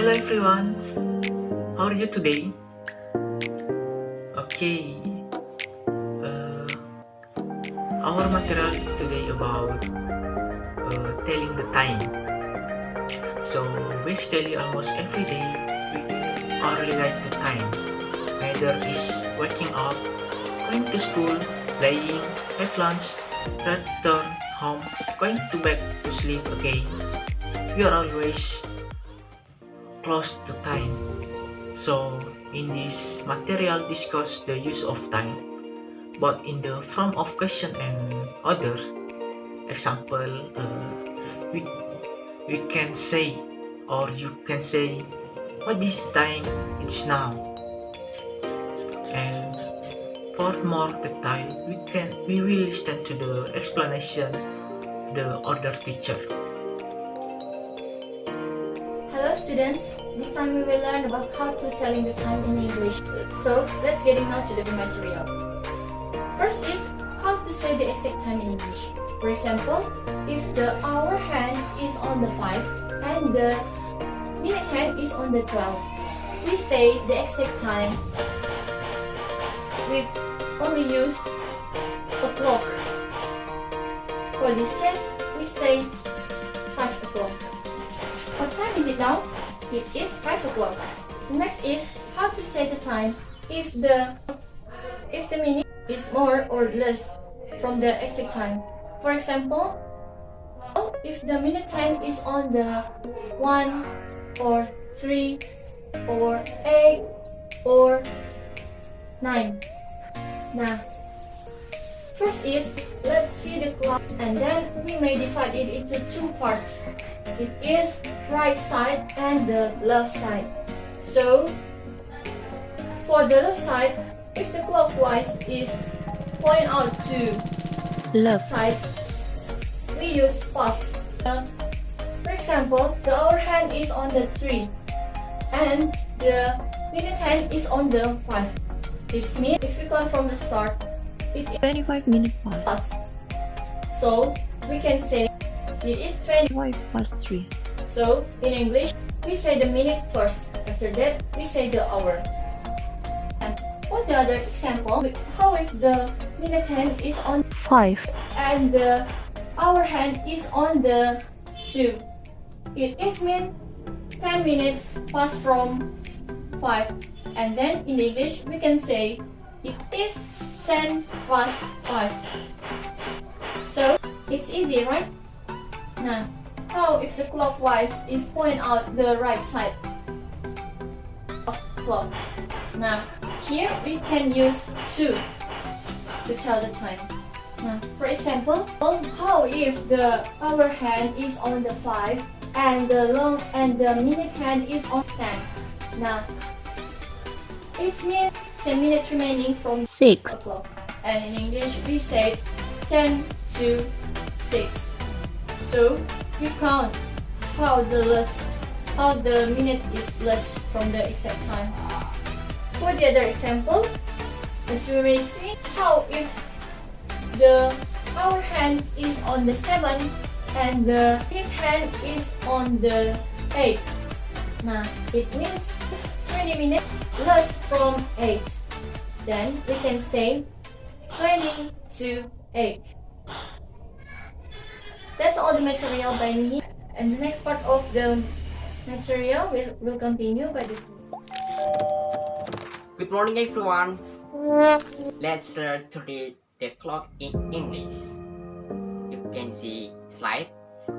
Hello everyone, how are you today? Okay, uh, our material today about telling the time. So basically, almost every day we are related to time. Either is waking up, going to school, playing, have lunch, return home, going to back to sleep again. We are always close to time. So in this material discuss the use of time, but in the form of question and other example, we we can say, or you can say, what is time? It's now. And for more detail, we will listen to the explanation the other teacher. Hello students, this time we will learn about how to telling the time in English. So let's get now to the material. First is how to say the exact time in English. For example, if the hour hand is on the 5 and the minute hand is on the 12, we say the exact time with only use a clock. For this case, we say 5 o'clock. What time is it now? It is 5 o'clock. Next is how to say the time if the minute is more or less from the exact time. For example, if the minute hand is on the 1 or 3 or 8 or 9. Now, first is let's see the clock and then we may divide it into two parts. It is right side and the left side. So for the left side, if the clockwise is point out to left side, we use plus. For example, the hour hand is on the 3 and the minute hand is on the 5. It means if we count from the start, it is 25 minutes past. plus. So we can say it is 20. 5 past 3. So in English, we say the minute first. After that, we say the hour. And for the other example, how if the minute hand is on 5. and the hour hand is on the 2? It is mean 10 minutes pass from 5. And then in English, we can say it is 10 past 5. So it's easy, right? Now, how if the clockwise is point out the right side of the clock? Now, here we can use 2 to tell the time. Now, for example, how if the hour hand is on the 5 and the minute hand is on 10? Now, it means 10 minutes remaining from 6. o'clock. And in English, we say 10 to 6. So you count how the minute is less from the exact time. For the other example, as we may see, how if the hour hand is on the 7 and the minute hand is on the 8. Now it means 20 minutes less from 8. Then we can say 20 to 8. That's all the material by me. And the next part of the material will continue by the... Good morning everyone. Let's learn to read the clock in English. You can see slide.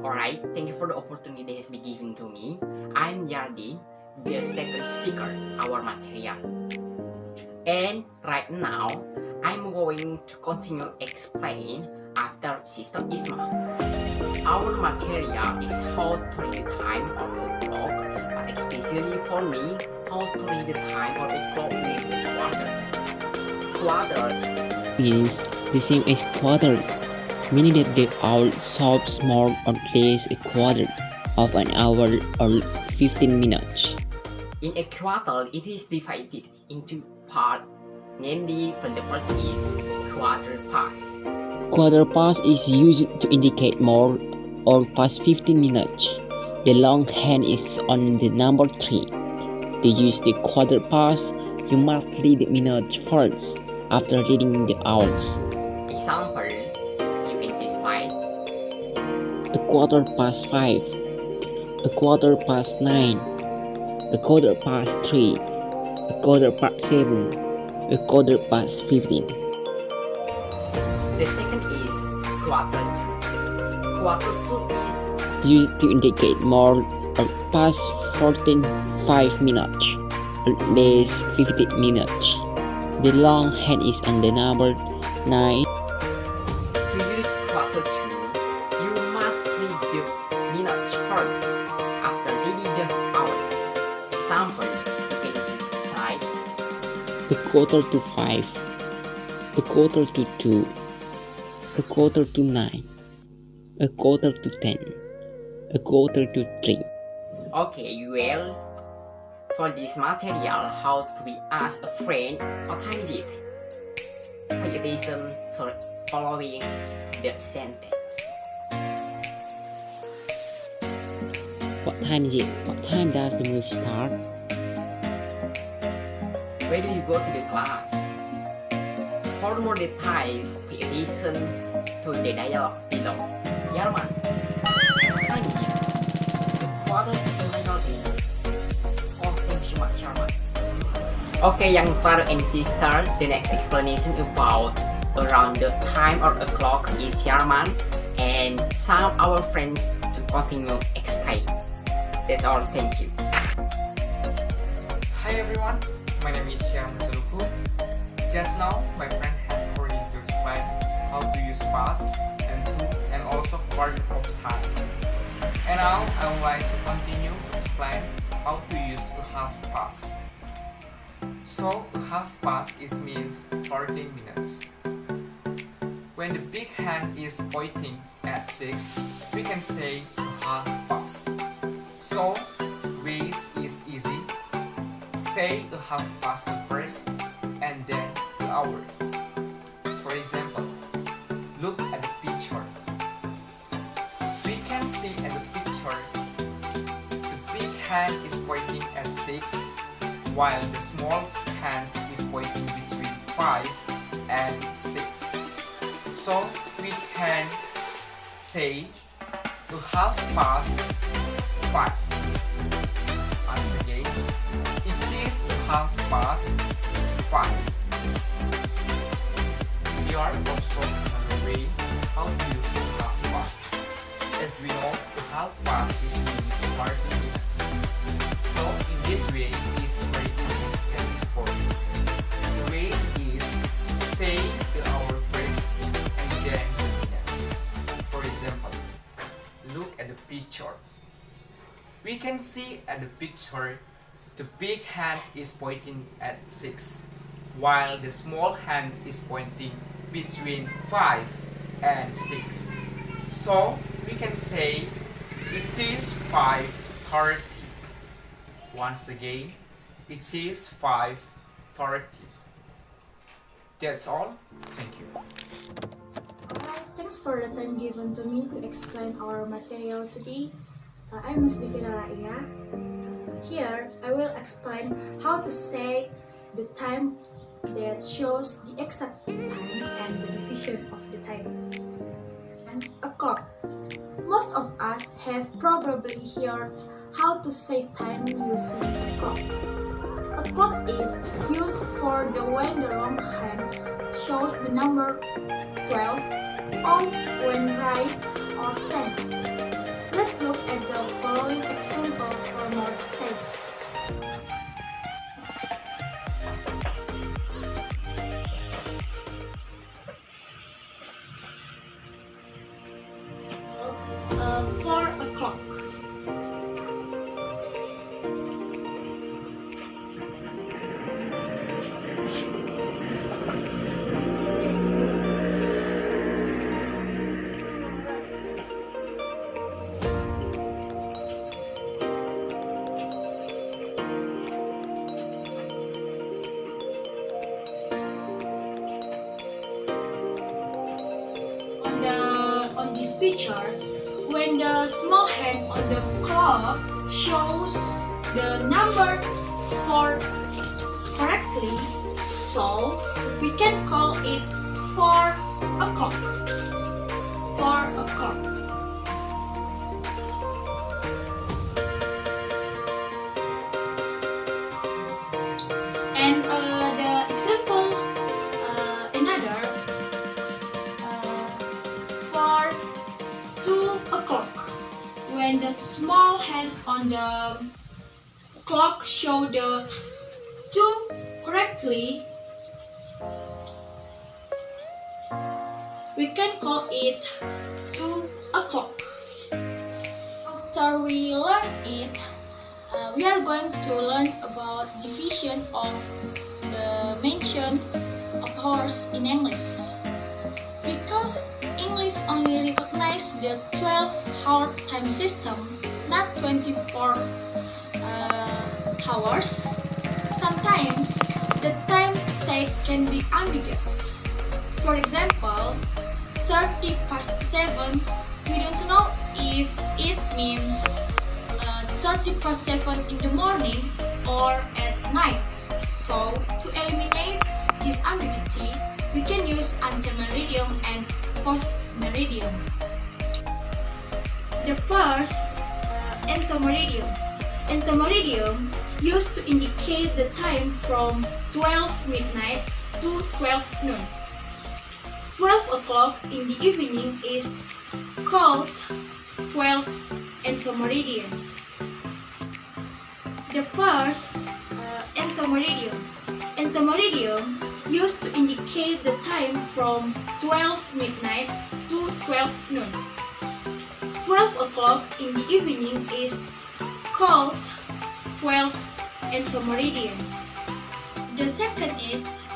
Alright, thank you for the opportunity that has been given to me. I'm Yardi, the second speaker, our material. And right now, I'm going to continue explain after Sister Isma. Our material is how to read the time on the clock, but especially for me, how to read the time on the clock with the quarter. Quarter is the same as quarter, meaning that the hour stops more or less a quarter of an hour or 15 minutes. In a quarter, it is divided into parts, namely, for the first is quarter past. Quarter past is used to indicate more or past 15 minutes. The long hand is on the number 3. To use the quarter past, you must read the minutes first after reading the hours. Example, you can see slide. A quarter past 5, a quarter past 9, a quarter past 3, a quarter past 7, a quarter past 15. The second is quarter to. Quarter to is Used to indicate more or past 14 5 minutes, or less 15 minutes. The long hand is on the number 9. to use quarter to. You must read the minutes first after reading the hours. Example, you can see slide. A quarter to 5, a quarter to 2, a quarter to 9, a quarter to 10, a quarter to 3. Okay, well, for this material, how to we ask a friend what time is it? Pay attention to following the sentence. What time is it? What time does the movie start? Where do you go to the class? For more details, pay attention to the dialogue below. Yarman, what time is it? The quarter to 9 Oh, thank you so much, Yarman. Okay, young brother and sister, the next explanation about around the time or o'clock is Yarman, and some our friends to continue explain. That's all, thank you. Hi everyone, my name is Syam Zaluku. Just now, my friend has already explained how to use past and to and also part of time. And now I would like to continue to explain how to use a half past. So a half past means 14 minutes. When the big hand is pointing at 6, we can say a half past. So ways is easy. Say a half past first and then the hour. For example, look at the picture. We can see at the picture the big hand is pointing at 6 while the small hand is pointing between 5 and 6. So we can say a half past 5. Once again, it is half past 5. We are also another way how to use the half past. As we know, the half past means 30 minutes. So in this way, it is very easy to tell for you. The ways is say the hour first and then the minutes. For example, look at the picture. We can see at the picture the big hand is pointing at 6 while the small hand is pointing between 5 and 6. So we can say it is 5:30. Once again, it is 5:30. That's all. Thank you. Alright, thanks for the time given to me to explain our material today. I'm Ms. Divina Raia. Here, I will explain how to say the time that shows the exact time and the division of the time. And a clock. Most of us have probably heard how to say time using a clock. A clock is used for the when the long hand shows the number 12 on when right or 10. Let's look at the following example for more details. For a clock. On this picture, when the small hand on the clock shows the number 4 correctly, so we can call it 4 o'clock. 4 o'clock. And the example, another, for 2 o'clock, when the small hand on the clock show the 2 correctly, we can call it 2 o'clock. After we learn it, we are going to learn about division of the mention of hours in English. Because English only recognize the 12-hour time system, not 24 hours, sometimes the time state can be ambiguous. For example, 30 past 7, we don't know if it means 30 past 7 in the morning or at night. So, to eliminate this ambiguity, we can use ante-meridium and post-meridium. The first, ante-meridium. Ante-meridium used to indicate the time from 12 midnight to 12 noon. 12 o'clock in the evening is called 12 ante-meridium. The first, ante-meridium. Ante-meridium used to indicate the time from 12 midnight to 12 noon. 12 o'clock in the evening is called 12 ante-meridium. The second is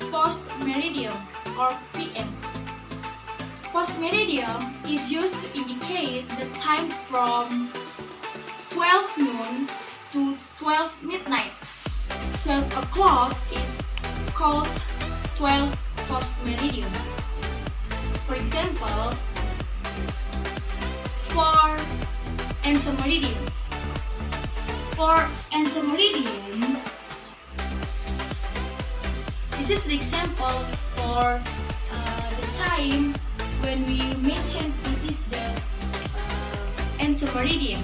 post-meridium or PM. Post-meridium is used to indicate the time from 12 noon to 12 midnight. 12 o'clock is called 12 post-meridium. For example, for ante-meridium. For ante-meridium, this is the example for the time when we mention this is the ante-meridium.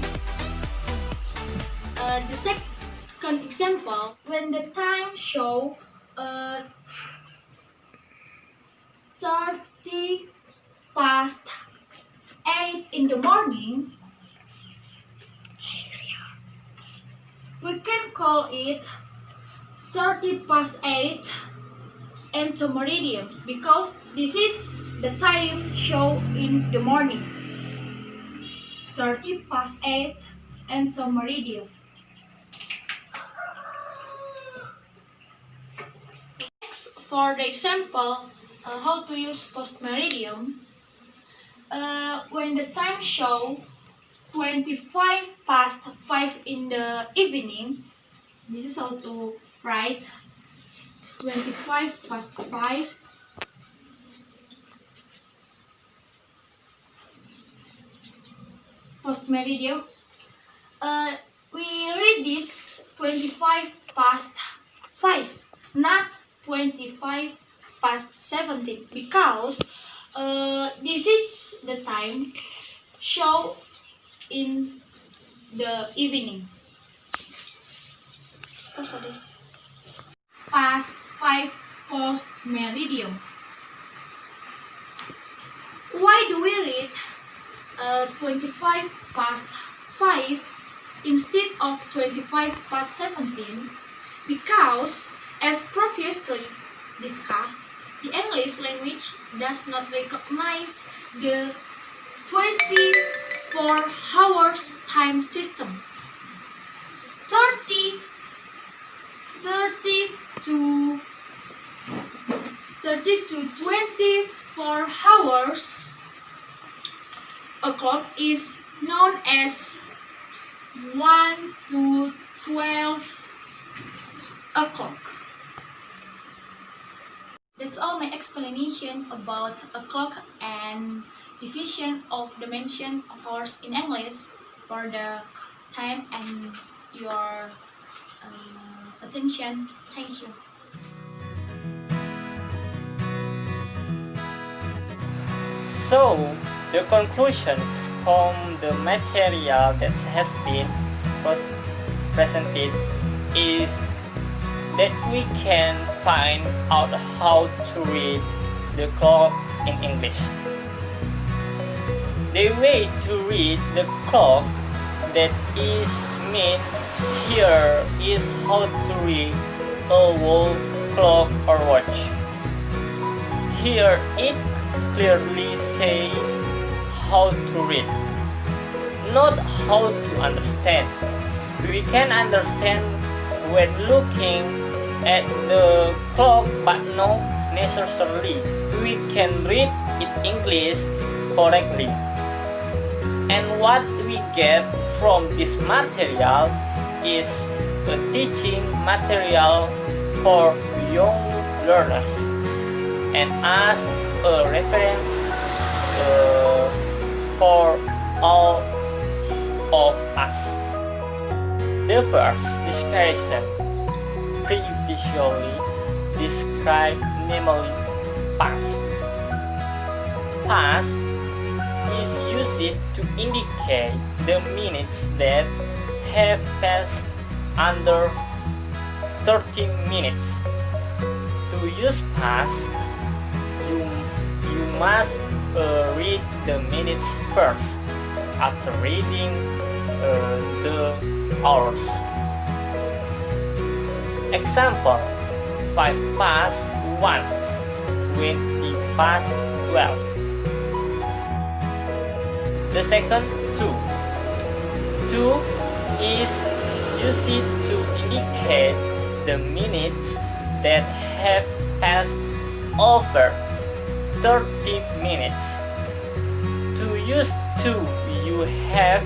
The second example, when the time show 30 past 8 in the morning, we can call it 30 past 8 ante-meridium because this is the time show in the morning. 30 past 8 ante-meridium. Next, for the example, how to use post-meridium. When the time show 25 past 5 in the evening, this is how to write 25 past 5 post-meridium. We read this 25 past 5, not 25 past 17 because this is the time show in the evening. Oh, sorry. Past 5 post-meridium. Why do we read 25 past 5 instead of 25 past 17? Because, as previously discussed, the English language does not recognize the 24 hours time system. 30 to 24 hours o'clock is known as 1 to 12 o'clock. That's all my explanation about o'clock and division of the mention of hours in English for the time and your attention. Thank you. So, the conclusion from the material that has been presented is that we can find out how to read the clock in English. The way to read the clock that is meant here is how to read a wall clock or watch. Here it clearly says how to read, not how to understand. We can understand when looking at the clock, but not necessarily we can read it English correctly. And what we get from this material is a teaching material for young learners and as a reference for all of us. The first discussion previously described, namely past. Past is used to indicate the minutes that have passed under 30 minutes. To use past, you must read the minutes first after reading the hours. Example: 5 past 1, 20 past 12. The second, 2. 2 is used to indicate the minutes that have passed over 30 minutes. To use 2, you have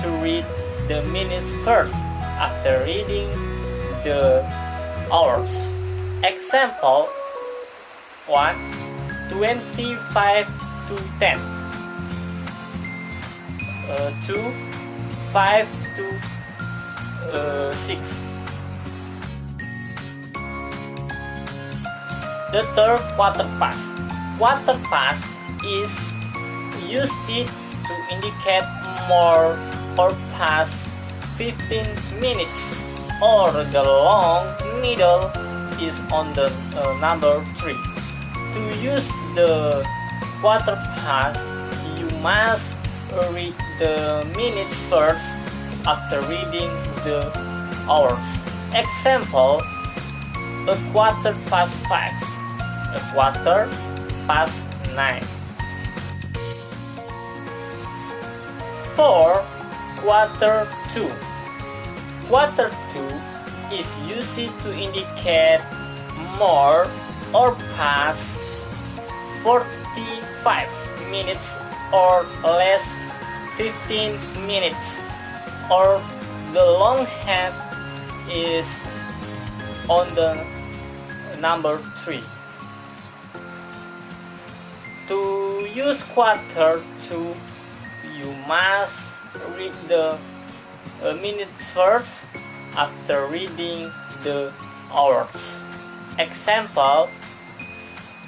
to read the minutes first after reading the hours. Example 1, 25 to 10. 2, 5 to 6. The third, quarter past. Quarter past is used to indicate more or past 15 minutes, or the long middle is on the number 3. To use the quarter past, you must read the minutes first after reading the hours. Example: a quarter past 5, a quarter past 9. 4, quarter 2. Quarter 2 is used to indicate more or past 45 minutes or less 15 minutes, or the long hand is on the number 3. To use quarter 2, you must read the minutes first after reading the hours. Example: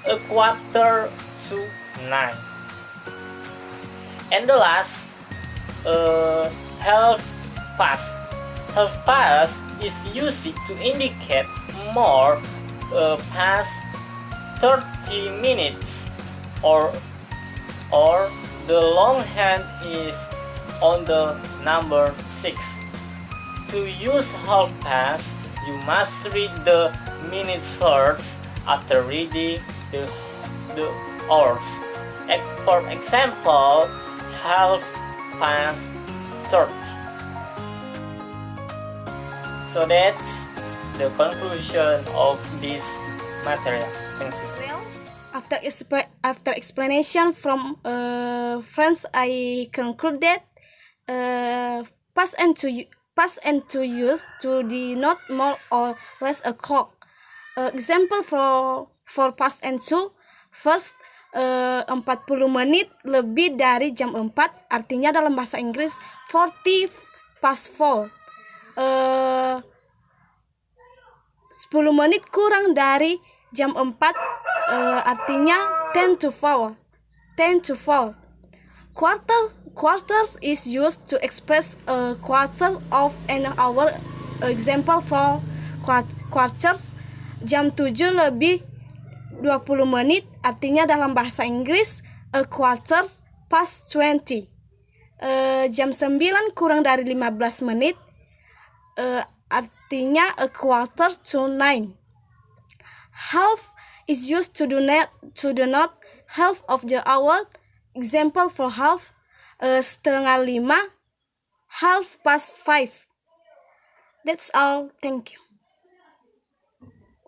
a quarter to 9. And the last, half past. Half past is used to indicate more past 30 minutes, or the long hand is on the number 6. To use half past, you must read the minutes first after reading the hours. For example, half past 30. So that's the conclusion of this material. Thank you. Well, after explanation from friends, I conclude that past and to use to denote more or less a clock. Example for past and to: first, 40 menit lebih dari jam 4, artinya dalam bahasa Inggris 40 past 4. 10 menit kurang dari jam 4, artinya 10 to 4. 10 to 4. Quarters is used to express a quarter of an hour. Example for quarters, jam 7 lebih 20 menit, artinya dalam bahasa Inggris a quarter past 20. Jam 9 kurang dari 15 menit, artinya a quarter to 9. Half is used to denote half of the hour. Example for half, 4:30, half past 5. That's all. Thank you.